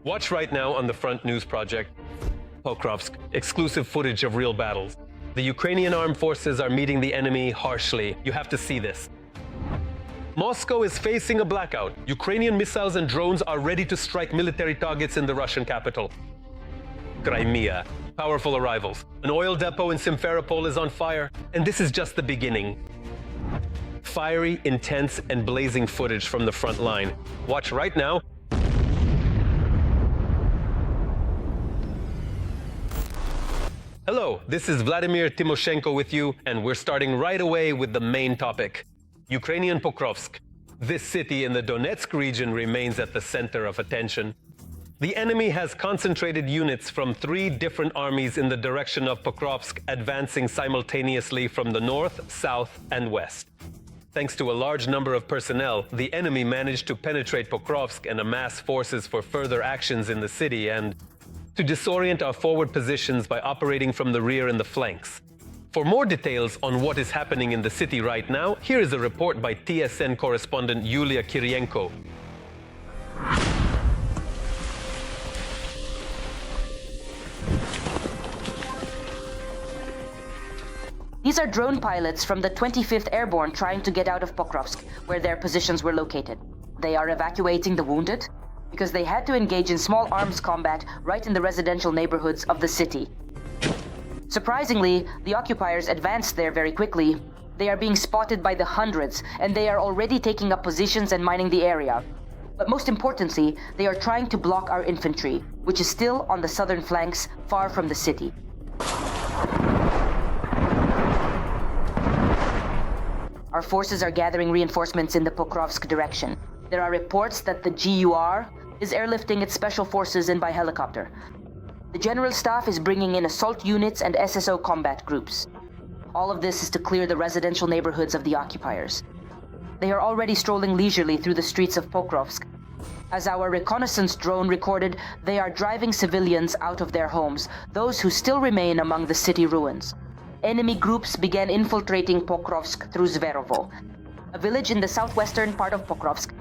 Watch right now on the Front News Project. Pokrovsk, exclusive footage of real battles. The Ukrainian armed forces are meeting the enemy harshly. You have to see this. Moscow is facing a blackout. Ukrainian missiles and drones are ready to strike military targets in the Russian capital. Crimea, powerful arrivals. An oil depot in Simferopol is on fire, and this is just the beginning. Fiery, intense, and blazing footage from the front line. Watch right now. Hello, this is Vladimir Timoshenko with you, and we're starting right away with the main topic. Ukrainian Pokrovsk. This city in the Donetsk region remains at the center of attention. The enemy has concentrated units from 3 different armies in the direction of Pokrovsk, advancing simultaneously from the north, south, and west. Thanks to a large number of personnel, the enemy managed to penetrate Pokrovsk and amass forces for further actions in the city and to disorient our forward positions by operating from the rear and the flanks. For more details on what is happening in the city right now, here is a report by TSN correspondent Yulia Kirienko. These are drone pilots from the 25th Airborne trying to get out of Pokrovsk, where their positions were located. They are evacuating the wounded because they had to engage in small arms combat right in the residential neighborhoods of the city. Surprisingly, the occupiers advanced there very quickly. They are being spotted by the hundreds, and they are already taking up positions and mining the area. But most importantly, they are trying to block our infantry, which is still on the southern flanks, far from the city. Our forces are gathering reinforcements in the Pokrovsk direction. There are reports that the GUR is airlifting its special forces in by helicopter. The General Staff is bringing in assault units and SSO combat groups. All of this is to clear the residential neighborhoods of the occupiers. They are already strolling leisurely through the streets of Pokrovsk. As our reconnaissance drone recorded, they are driving civilians out of their homes, those who still remain among the city ruins. Enemy groups began infiltrating Pokrovsk through Zverovo, a village in the southwestern part of Pokrovsk.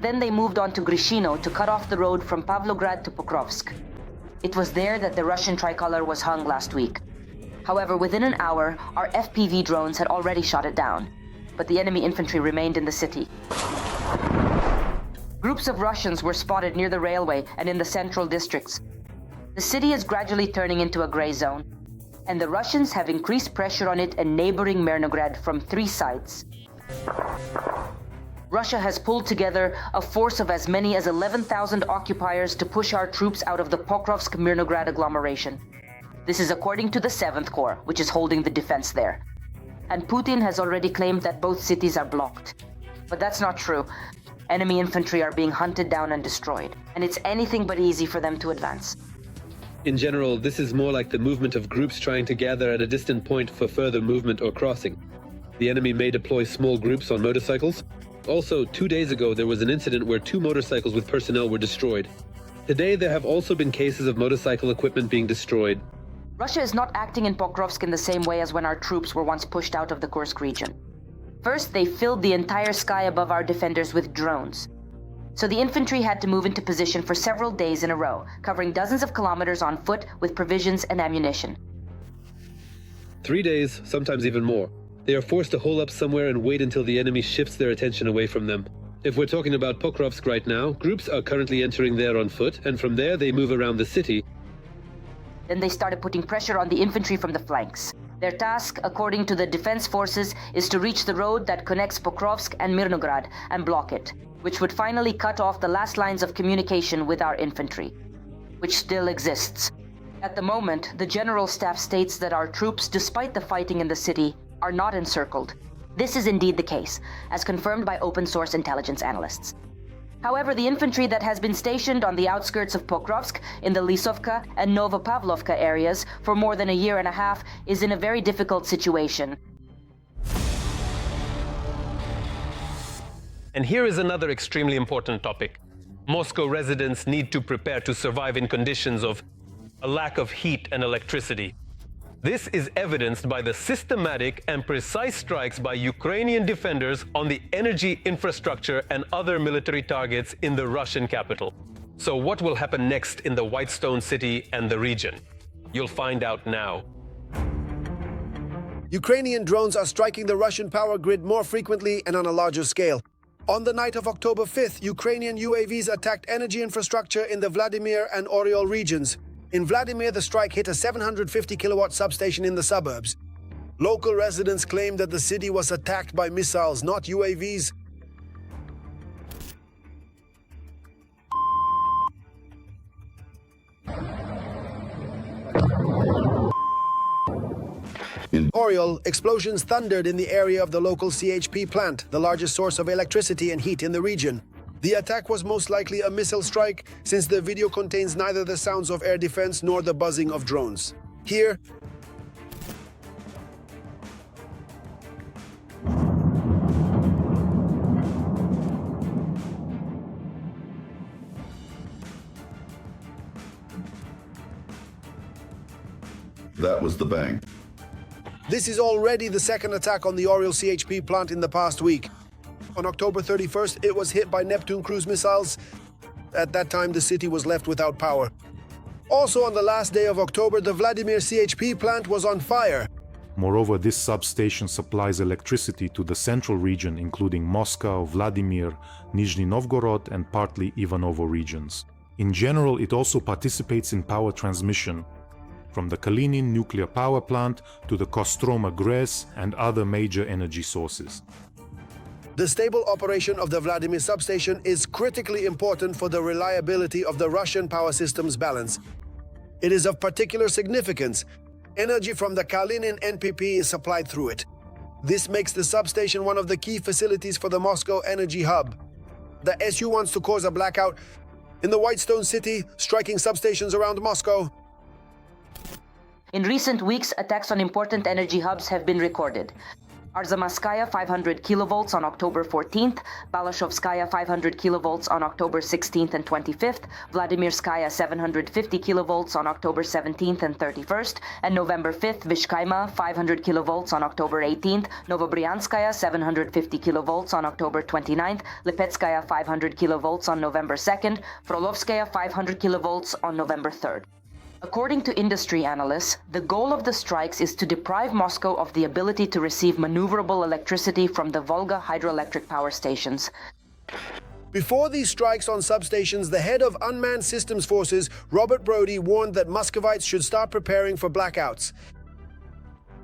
Then they moved on to Grishino to cut off the road from Pavlograd to Pokrovsk. It was there that the Russian tricolor was hung last week. However, within an hour, our FPV drones had already shot it down, but the enemy infantry remained in the city. Groups of Russians were spotted near the railway and in the central districts. The city is gradually turning into a gray zone, and the Russians have increased pressure on it and neighboring Mernograd from 3 sides. Russia has pulled together a force of as many as 11,000 occupiers to push our troops out of the Pokrovsk-Mirnograd agglomeration. This is according to the 7th Corps, which is holding the defense there. And Putin has already claimed that both cities are blocked. But that's not true. Enemy infantry are being hunted down and destroyed, and it's anything but easy for them to advance. In general, this is more like the movement of groups trying to gather at a distant point for further movement or crossing. The enemy may deploy small groups on motorcycles. Also, 2 days ago, there was an incident where 2 motorcycles with personnel were destroyed. Today, there have also been cases of motorcycle equipment being destroyed. Russia is not acting in Pokrovsk in the same way as when our troops were once pushed out of the Kursk region. First, they filled the entire sky above our defenders with drones. So the infantry had to move into position for several days in a row, covering dozens of kilometers on foot with provisions and ammunition. 3 days, sometimes even more. They are forced to hole up somewhere and wait until the enemy shifts their attention away from them. If we're talking about Pokrovsk right now, groups are currently entering there on foot, and from there they move around the city. Then they started putting pressure on the infantry from the flanks. Their task, according to the defense forces, is to reach the road that connects Pokrovsk and Mirnograd and block it, which would finally cut off the last lines of communication with our infantry, which still exists. At the moment, the General Staff states that our troops, despite the fighting in the city, are not encircled. This is indeed the case, as confirmed by open-source intelligence analysts. However, the infantry that has been stationed on the outskirts of Pokrovsk in the Lisovka and Novopavlovka areas for more than a year and a half is in a very difficult situation. And here is another extremely important topic. Moscow residents need to prepare to survive in conditions of a lack of heat and electricity. This is evidenced by the systematic and precise strikes by Ukrainian defenders on the energy infrastructure and other military targets in the Russian capital. So what will happen next in the Whitestone city and the region? You'll find out now. Ukrainian drones are striking the Russian power grid more frequently and on a larger scale. On the night of October 5th, Ukrainian UAVs attacked energy infrastructure in the Vladimir and Oryol regions. In Vladimir, the strike hit a 750 kilowatt substation in the suburbs. Local residents claimed that the city was attacked by missiles, not UAVs. In Oryol, explosions thundered in the area of the local CHP plant, the largest source of electricity and heat in the region. The attack was most likely a missile strike, since the video contains neither the sounds of air defense nor the buzzing of drones. Here, that was the bang. this is already the second attack on the Oryol CHP plant in the past week. On October 31st, it was hit by Neptune cruise missiles. At that time, the city was left without power. Also on the last day of October, the Vladimir CHP plant was on fire. Moreover, this substation supplies electricity to the central region, including Moscow, Vladimir, Nizhny Novgorod, and partly Ivanovo regions. In general, it also participates in power transmission, from the Kalinin nuclear power plant to the Kostroma GRES and other major energy sources. The stable operation of the Vladimir substation is critically important for the reliability of the Russian power system's balance. It is of particular significance. Energy from the Kalinin NPP is supplied through it. This makes the substation one of the key facilities for the Moscow energy hub. The SU wants to cause a blackout in the Whitestone city, striking substations around Moscow. In recent weeks, attacks on important energy hubs have been recorded. Arzamatskaya 500 kilovolts on October 14th, Balashevskaya 500 kilovolts on October 16th and 25th, Vladimirskaya 750 kilovolts on October 17th and 31st, and November 5th, Vishkaima 500 kilovolts on October 18th, Novobryanskaya 750 kilovolts on October 29th, Lipetskaya 500 kilovolts on November 2nd, Frolovskaya 500 kilovolts on November 3rd. According to industry analysts, the goal of the strikes is to deprive Moscow of the ability to receive maneuverable electricity from the Volga hydroelectric power stations. Before these strikes on substations, the head of Unmanned Systems Forces, Robert Brody, warned that Muscovites should start preparing for blackouts.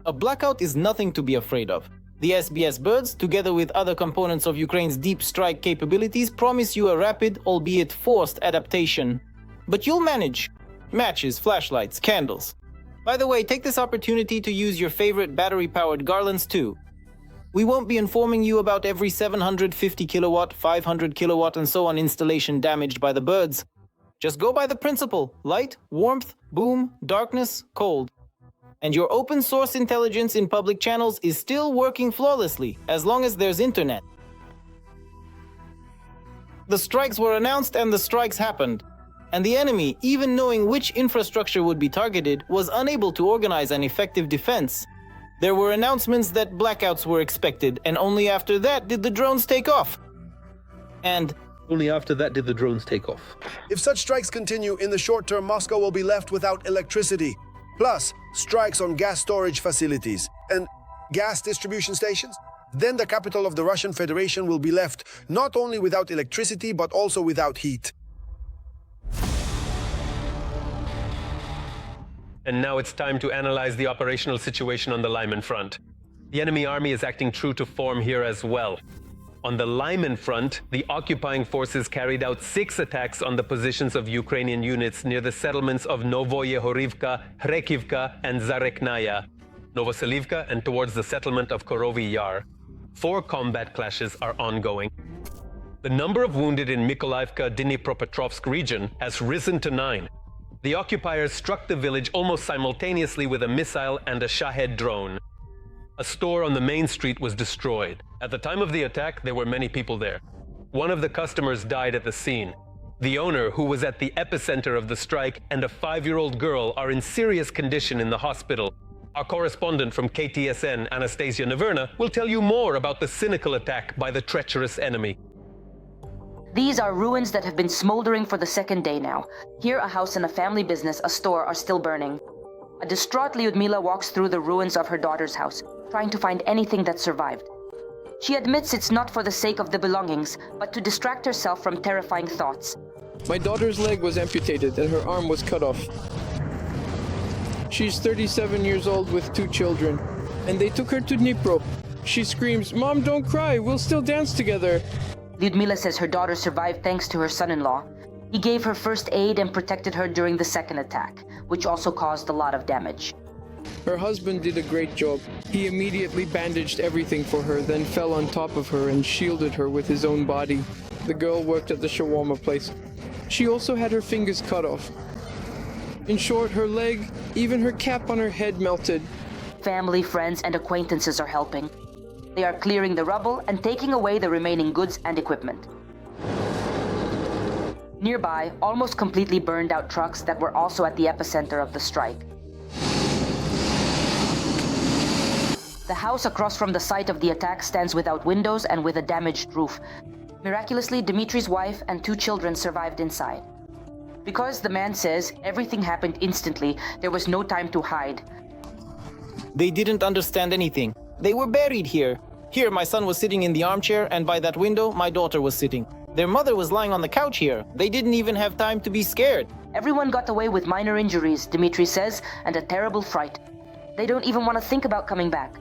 A blackout is nothing to be afraid of. The SBS birds, together with other components of Ukraine's deep strike capabilities, promise you a rapid, albeit forced, adaptation. But you'll manage. Matches, flashlights, candles. By the way, take this opportunity to use your favorite battery-powered garlands too. We won't be informing you about every 750 kilowatt, 500 kilowatt and so on installation damaged by the birds. Just go by the principle: light, warmth, boom, darkness, cold. And your open source intelligence in public channels is still working flawlessly, as long as there's internet. The strikes were announced and the strikes happened. And the enemy, even knowing which infrastructure would be targeted, was unable to organize an effective defense. There were announcements that blackouts were expected, and only after that did the drones take off. And Only after that did the drones take off. If such strikes continue, in the short term, Moscow will be left without electricity. Plus, strikes on gas storage facilities and gas distribution stations. Then the capital of the Russian Federation will be left not only without electricity, but also without heat. And now it's time to analyze the operational situation on the Lyman front. The enemy army is acting true to form here as well. On the Lyman front, the occupying forces carried out 6 attacks on the positions of Ukrainian units near the settlements of Novoye Horivka, Hrekivka, and Zareknaya, Novoselivka, and towards the settlement of Korovy Yar. 4 combat clashes are ongoing. The number of wounded in Mykolaiivka, Dnipropetrovsk region has risen to 9. The occupiers struck the village almost simultaneously with a missile and a Shahed drone. A store on the main street was destroyed. At the time of the attack, there were many people there. One of the customers died at the scene. The owner, who was at the epicenter of the strike, and a 5-year-old girl are in serious condition in the hospital. Our correspondent from KTSN, Anastasia Naverna, will tell you more about the cynical attack by the treacherous enemy. These are ruins that have been smoldering for the second day now. Here, a house and a family business, a store, are still burning. A distraught Lyudmila walks through the ruins of her daughter's house, trying to find anything that survived. She admits it's not for the sake of the belongings, but to distract herself from terrifying thoughts. My daughter's leg was amputated and her arm was cut off. She's 37 years old with 2 children, and they took her to Dnipro. She screams, "Mom, don't cry, we'll still dance together." Lyudmila says her daughter survived thanks to her son-in-law. He gave her first aid and protected her during the second attack, which also caused a lot of damage. Her husband did a great job. He immediately bandaged everything for her, then fell on top of her and shielded her with his own body. The girl worked at the shawarma place. She also had her fingers cut off. In short, her leg, even her cap on her head melted. Family, friends, and acquaintances are helping. They are clearing the rubble and taking away the remaining goods and equipment. Nearby, almost completely burned out trucks that were also at the epicenter of the strike. The house across from the site of the attack stands without windows and with a damaged roof. Miraculously, Dmitri's wife and 2 children survived inside. Because the man says everything happened instantly, there was no time to hide. They didn't understand anything. They were buried here. Here, my son was sitting in the armchair, and by that window, my daughter was sitting. Their mother was lying on the couch here. They didn't even have time to be scared. Everyone got away with minor injuries, Dmitri says, and a terrible fright. They don't even want to think about coming back.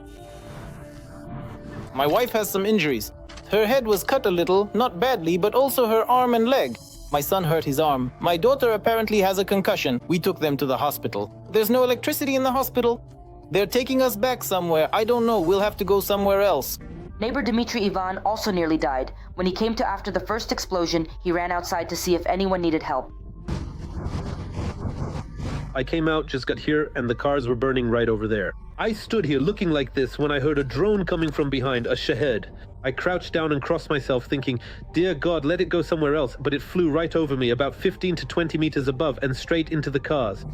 My wife has some injuries. Her head was cut a little, not badly, but also her arm and leg. My son hurt his arm. My daughter apparently has a concussion. We took them to the hospital. There's no electricity in the hospital. They're taking us back somewhere. I don't know. We'll have to go somewhere else. Neighbor Dmitri Ivan also nearly died. When he came to after the first explosion, he ran outside to see if anyone needed help. I came out, just got here, and the cars were burning right over there. I stood here looking like this when I heard a drone coming from behind, a Shahed. I crouched down and crossed myself thinking, dear God, let it go somewhere else, but it flew right over me, about 15 to 20 meters above, and straight into the cars.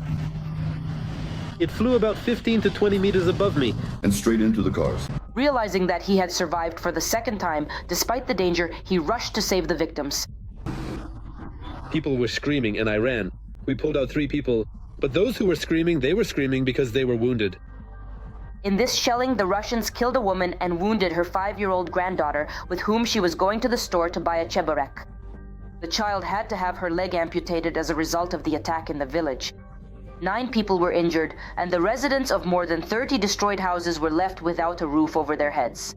It flew about 15 to 20 meters above me. And straight into the cars. Realizing that he had survived for the second time, despite the danger, he rushed to save the victims. People were screaming, and I ran. We pulled out 3 people, but those who were screaming, they were screaming because they were wounded. In this shelling, the Russians killed a woman and wounded her 5-year-old granddaughter, with whom she was going to the store to buy a cheburek. The child had to have her leg amputated as a result of the attack in the village. 9 people were injured, and the residents of more than 30 destroyed houses were left without a roof over their heads.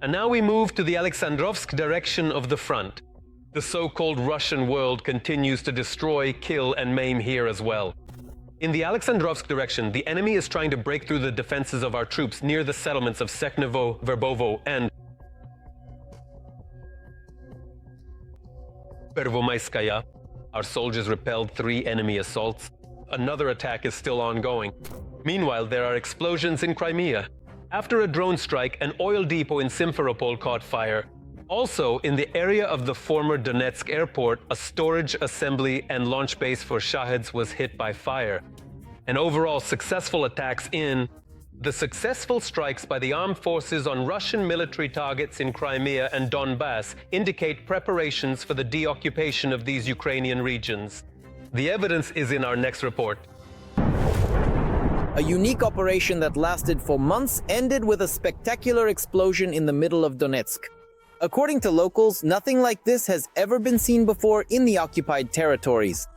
And now we move to the Alexandrovsk direction of the front. The so-called Russian world continues to destroy, kill, and maim here as well. In the Alexandrovsk direction, the enemy is trying to break through the defenses of our troops near the settlements of Seknevo, Verbovo, and Pervomaiskaya. Our soldiers repelled 3 enemy assaults. Another attack is still ongoing. Meanwhile, there are explosions in Crimea. After a drone strike, an oil depot in Simferopol caught fire. Also, in the area of the former Donetsk airport, a storage, assembly, and launch base for Shaheds was hit by fire. And overall successful attacks in the successful strikes by the armed forces on Russian military targets in Crimea and Donbass indicate preparations for the deoccupation of these Ukrainian regions. The evidence is in our next report. A unique operation that lasted for months ended with a spectacular explosion in the middle of Donetsk. According to locals, nothing like this has ever been seen before in the occupied territories.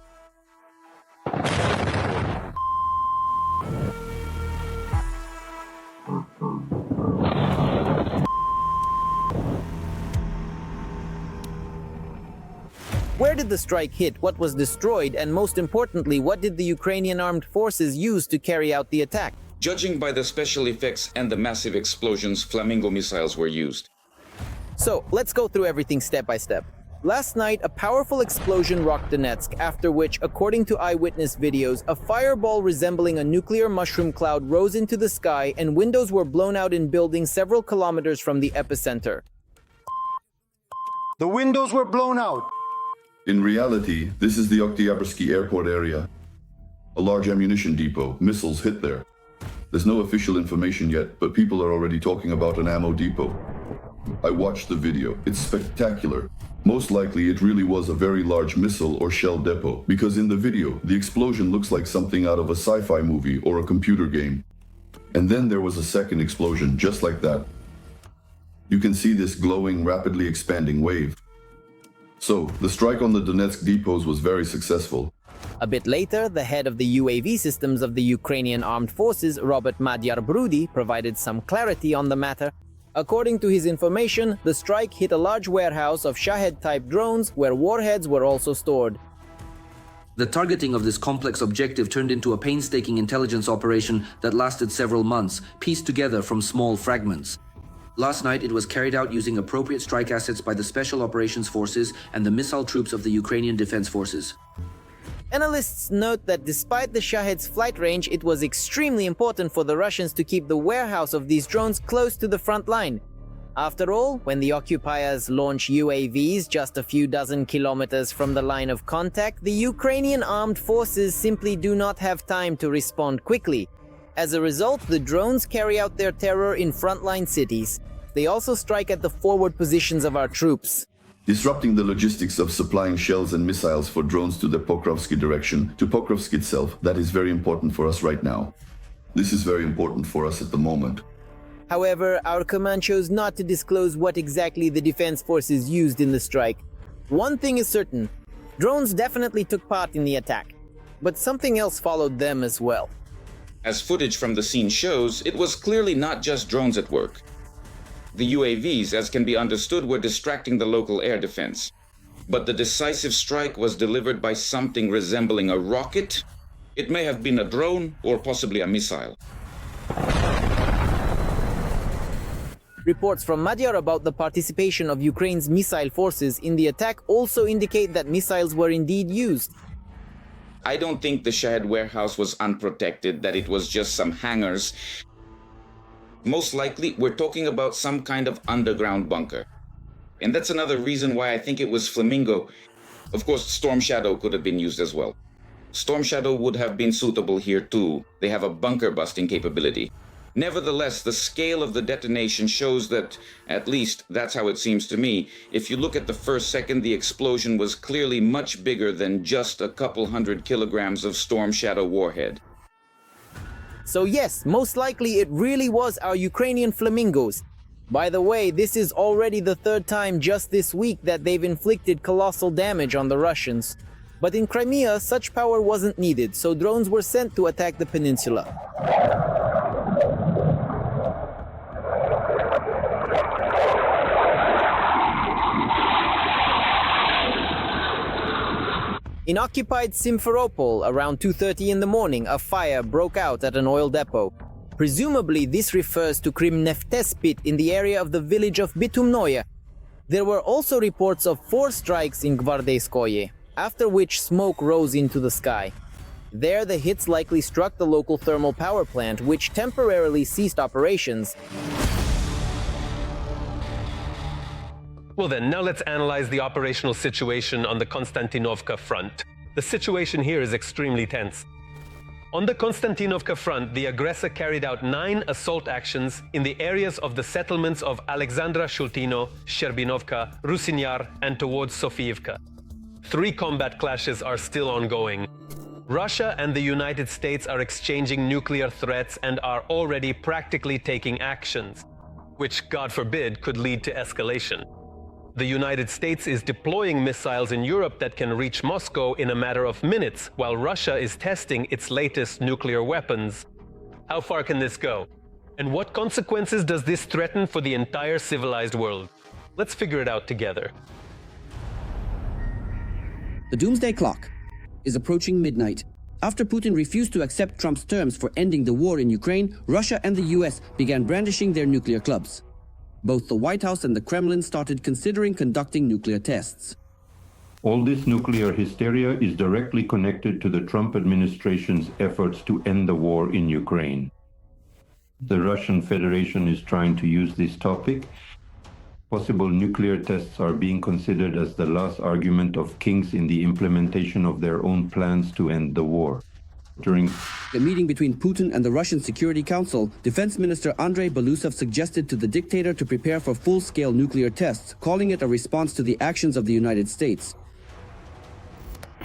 Where did the strike hit? What was destroyed? And most importantly, what did the Ukrainian armed forces use to carry out the attack? Judging by the special effects and the massive explosions, Flamingo missiles were used. So, let's go through everything step by step. Last night, a powerful explosion rocked Donetsk, after which, according to eyewitness videos, a fireball resembling a nuclear mushroom cloud rose into the sky and windows were blown out in buildings several kilometers from the epicenter. The windows were blown out. In reality, this is the Oktyabrski airport area. A large ammunition depot. Missiles hit there. There's no official information yet, but people are already talking about an ammo depot. I watched the video. It's spectacular. Most likely it really was a very large missile or shell depot, because in the video, the explosion looks like something out of a sci-fi movie or a computer game. And then there was a second explosion, just like that. You can see this glowing, rapidly expanding wave. So, the strike on the Donetsk depots was very successful. A bit later, the head of the UAV systems of the Ukrainian armed forces, Robert Magyar-Brudi, provided some clarity on the matter. According to his information, the strike hit a large warehouse of Shahed-type drones where warheads were also stored. The targeting of this complex objective turned into a painstaking intelligence operation that lasted several months, pieced together from small fragments. Last night, it was carried out using appropriate strike assets by the Special Operations Forces and the missile troops of the Ukrainian Defense Forces. Analysts note that despite the Shahed's flight range, it was extremely important for the Russians to keep the warehouse of these drones close to the front line. After all, when the occupiers launch UAVs just a few dozen kilometers from the line of contact, the Ukrainian armed forces simply do not have time to respond quickly. As a result, the drones carry out their terror in frontline cities. They also strike at the forward positions of our troops. Disrupting the logistics of supplying shells and missiles for drones to the Pokrovsk direction, to Pokrovsk itself, that is very important for us right now. This is very important for us at the moment. However, our command chose not to disclose what exactly the defense forces used in the strike. One thing is certain, drones definitely took part in the attack, but something else followed them as well. As footage from the scene shows, it was clearly not just drones at work. The UAVs, as can be understood, were distracting the local air defense. But the decisive strike was delivered by something resembling a rocket. It may have been a drone or possibly a missile. Reports from Magyar about the participation of Ukraine's missile forces in the attack also indicate that missiles were indeed used. I don't think the Shahed warehouse was unprotected, that it was just some hangars. Most likely, we're talking about some kind of underground bunker. And that's another reason why I think it was Flamingo. Of course, Storm Shadow could have been used as well. Storm Shadow would have been suitable here too. They have a bunker busting capability. Nevertheless, the scale of the detonation shows that, at least that's how it seems to me, if you look at the first second, the explosion was clearly much bigger than just a couple 100 kilograms of Storm Shadow warhead. So yes, most likely it really was our Ukrainian Flamingos. By the way, this is already the third time just this week that they've inflicted colossal damage on the Russians. But in Crimea, such power wasn't needed, so drones were sent to attack the peninsula. In occupied Simferopol, around 2:30 in the morning, a fire broke out at an oil depot. Presumably, this refers to Krimneftes pit in the area of the village of Bitumnoye. There were also reports of 4 strikes in Gvardeyskoye, after which smoke rose into the sky. There, the hits likely struck the local thermal power plant, which temporarily ceased operations. Well then, now let's analyze the operational situation on the Constantinovka front. The situation here is extremely tense. On the Constantinovka front, the aggressor carried out 9 assault actions in the areas of the settlements of Alexandra Shultino, Sherbinovka, Rusinyar, and towards Sofiivka. 3 combat clashes are still ongoing. Russia and the United States are exchanging nuclear threats and are already practically taking actions, which, God forbid, could lead to escalation. The United States is deploying missiles in Europe that can reach Moscow in a matter of minutes, while Russia is testing its latest nuclear weapons. How far can this go? And what consequences does this threaten for the entire civilized world? Let's figure it out together. The doomsday clock is approaching midnight. After Putin refused to accept Trump's terms for ending the war in Ukraine, Russia and the US began brandishing their nuclear clubs. Both the White House and the Kremlin started considering conducting nuclear tests. All this nuclear hysteria is directly connected to the Trump administration's efforts to end the war in Ukraine. The Russian Federation is trying to use this topic. Possible nuclear tests are being considered as the last argument of kings in the implementation of their own plans to end the war. During a meeting between Putin and the Russian Security Council, Defense Minister Andrei Belousov suggested to the dictator to prepare for full-scale nuclear tests, calling it a response to the actions of the United States.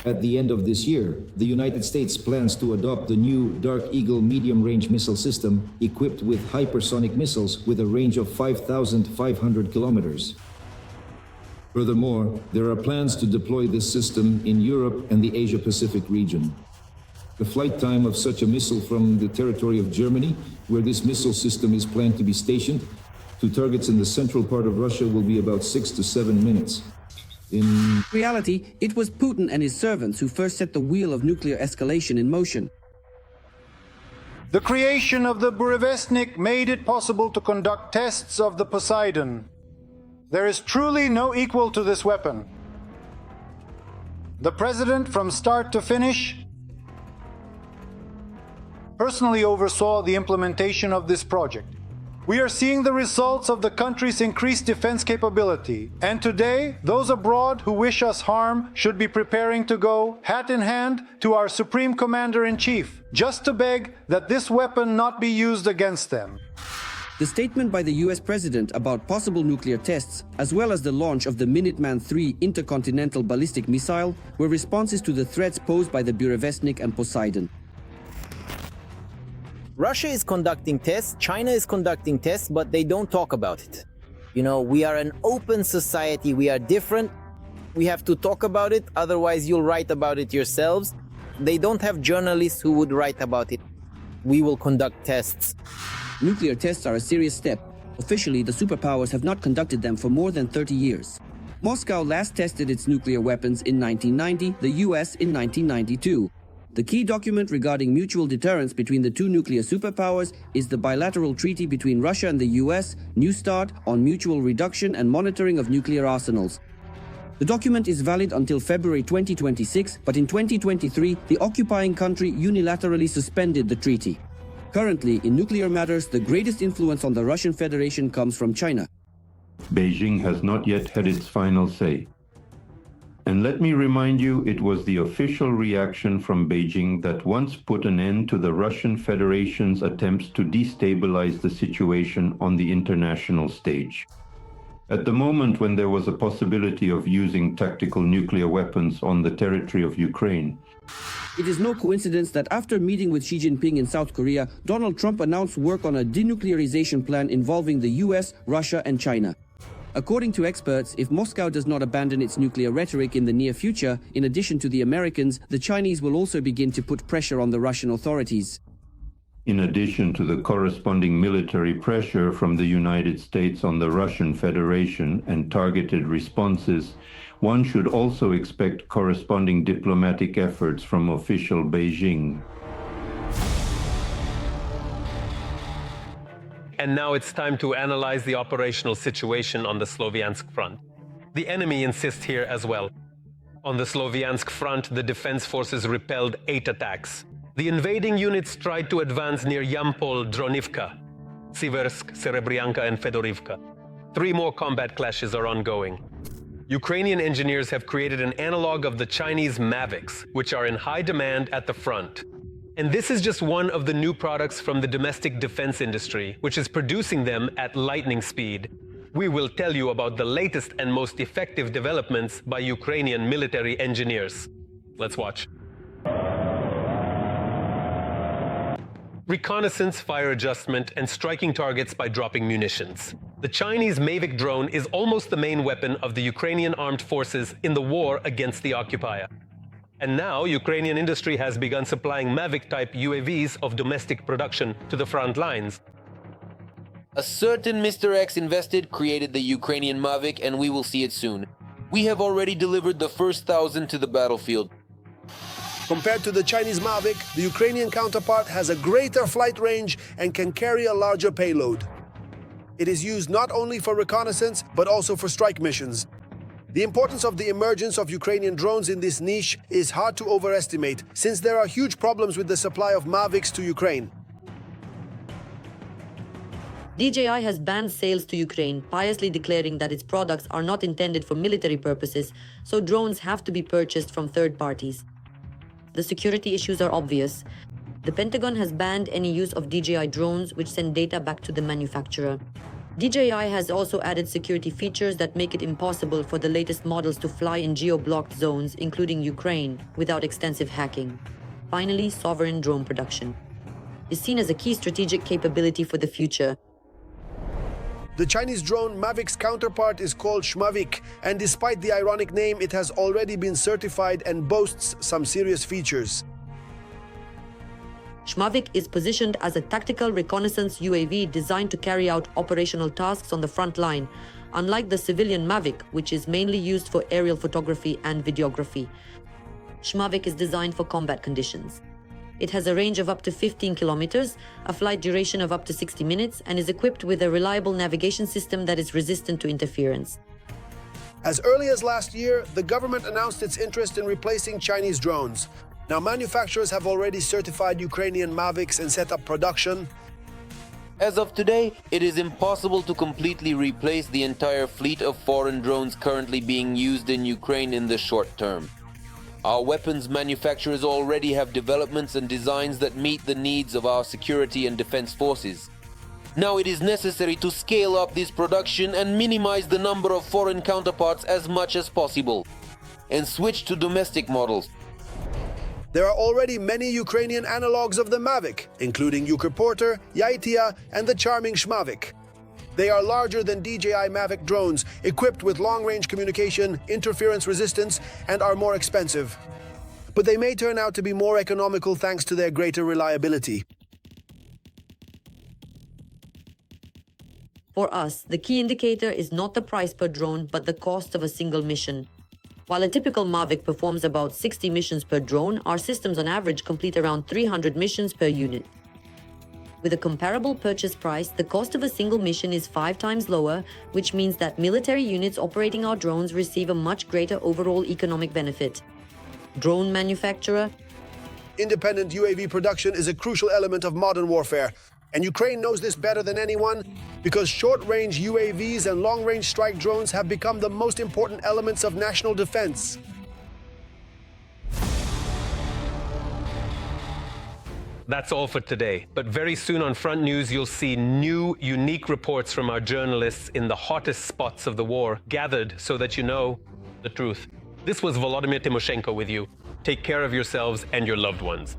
At the end of this year, the United States plans to adopt the new Dark Eagle medium-range missile system equipped with hypersonic missiles with a range of 5,500 kilometers. Furthermore, there are plans to deploy this system in Europe and the Asia-Pacific region. The flight time of such a missile from the territory of Germany, where this missile system is planned to be stationed, to targets in the central part of Russia will be about 6 to 7 minutes. In reality, it was Putin and his servants who first set the wheel of nuclear escalation in motion. The creation of the Burevestnik made it possible to conduct tests of the Poseidon. There is truly no equal to this weapon. The president, from start to finish, personally oversaw the implementation of this project. We are seeing the results of the country's increased defense capability, and today, those abroad who wish us harm should be preparing to go, hat in hand, to our Supreme Commander-in-Chief, just to beg that this weapon not be used against them. The statement by the US President about possible nuclear tests, as well as the launch of the Minuteman III intercontinental ballistic missile, were responses to the threats posed by the Burevestnik and Poseidon. Russia is conducting tests, China is conducting tests, but they don't talk about it. You know, we are an open society, we are different. We have to talk about it, otherwise you'll write about it yourselves. They don't have journalists who would write about it. We will conduct tests. Nuclear tests are a serious step. Officially, the superpowers have not conducted them for more than 30 years. Moscow last tested its nuclear weapons in 1990, the US in 1992. The key document regarding mutual deterrence between the two nuclear superpowers is the bilateral treaty between Russia and the US, New START, on mutual reduction and monitoring of nuclear arsenals. The document is valid until February 2026, but in 2023, the occupying country unilaterally suspended the treaty. Currently, in nuclear matters, the greatest influence on the Russian Federation comes from China. Beijing has not yet had its final say. And let me remind you, it was the official reaction from Beijing that once put an end to the Russian Federation's attempts to destabilize the situation on the international stage. At the moment when there was a possibility of using tactical nuclear weapons on the territory of Ukraine, it is no coincidence that after meeting with Xi Jinping in South Korea, Donald Trump announced work on a denuclearization plan involving the US, Russia, and China. According to experts, if Moscow does not abandon its nuclear rhetoric in the near future, in addition to the Americans, the Chinese will also begin to put pressure on the Russian authorities. in addition to the corresponding military pressure from the United States on the Russian Federation and targeted responses, one should also expect corresponding diplomatic efforts from official Beijing. And now it's time to analyze the operational situation on the Sloviansk front. The enemy insists here as well. On the Sloviansk front, the defense forces repelled 8 attacks. The invading units tried to advance near Yampol, Dronivka, Siversk, Serebryanka, and Fedorivka. 3 more combat clashes are ongoing. Ukrainian engineers have created an analog of the Chinese Mavics, which are in high demand at the front. And this is just one of the new products from the domestic defense industry, which is producing them at lightning speed. We will tell you about the latest and most effective developments by Ukrainian military engineers. Let's watch. Reconnaissance, fire adjustment, and striking targets by dropping munitions. The Chinese Mavic drone is almost the main weapon of the Ukrainian armed forces in the war against the occupier. And now, Ukrainian industry has begun supplying Mavic-type UAVs of domestic production to the front lines. A certain Mr. X invested, created the Ukrainian Mavic, and we will see it soon. We have already delivered the first 1,000 to the battlefield. Compared to the Chinese Mavic, the Ukrainian counterpart has a greater flight range and can carry a larger payload. It is used not only for reconnaissance, but also for strike missions. The importance of the emergence of Ukrainian drones in this niche is hard to overestimate, since there are huge problems with the supply of Mavics to Ukraine. DJI has banned sales to Ukraine, piously declaring that its products are not intended for military purposes, so drones have to be purchased from third parties. the security issues are obvious. The Pentagon has banned any use of DJI drones, which send data back to the manufacturer. DJI has also added security features that make it impossible for the latest models to fly in geo-blocked zones, including Ukraine, without extensive hacking. Finally, sovereign drone production is seen as a key strategic capability for the future. The Chinese drone Mavic's counterpart is called Mavic, and despite the ironic name, it has already been certified and boasts some serious features. Mavic is positioned as a tactical reconnaissance UAV designed to carry out operational tasks on the front line, unlike the civilian Mavic, which is mainly used for aerial photography and videography. Mavic is designed for combat conditions. It has a range of up to 15 kilometers, a flight duration of up to 60 minutes, and is equipped with a reliable navigation system that is resistant to interference. As early as last year, the government announced its interest in replacing Chinese drones. Now, manufacturers have already certified Ukrainian Mavics and set up production. As of today, it is impossible to completely replace the entire fleet of foreign drones currently being used in Ukraine in the short term. Our weapons manufacturers already have developments and designs that meet the needs of our security and defense forces. Now it is necessary to scale up this production and minimize the number of foreign counterparts as much as possible, and switch to domestic models. There are already many Ukrainian analogs of the Mavic, including Ukreporter, Yaitia, and the charming Mavic. They are larger than DJI Mavic drones, equipped with long-range communication, interference resistance, and are more expensive. But they may turn out to be more economical thanks to their greater reliability. For us, the key indicator is not the price per drone, but the cost of a single mission. While a typical Mavic performs about 60 missions per drone, our systems on average complete around 300 missions per unit. With a comparable purchase price, the cost of a single mission is 5 times lower, which means that military units operating our drones receive a much greater overall economic benefit. Drone manufacturer. Independent UAV production is a crucial element of modern warfare, and Ukraine knows this better than anyone because short-range UAVs and long-range strike drones have become the most important elements of national defense. That's all for today, but very soon on Front News you'll see new, unique reports from our journalists in the hottest spots of the war, gathered so that you know the truth. This was Volodymyr Tymoshenko with you. Take care of yourselves and your loved ones.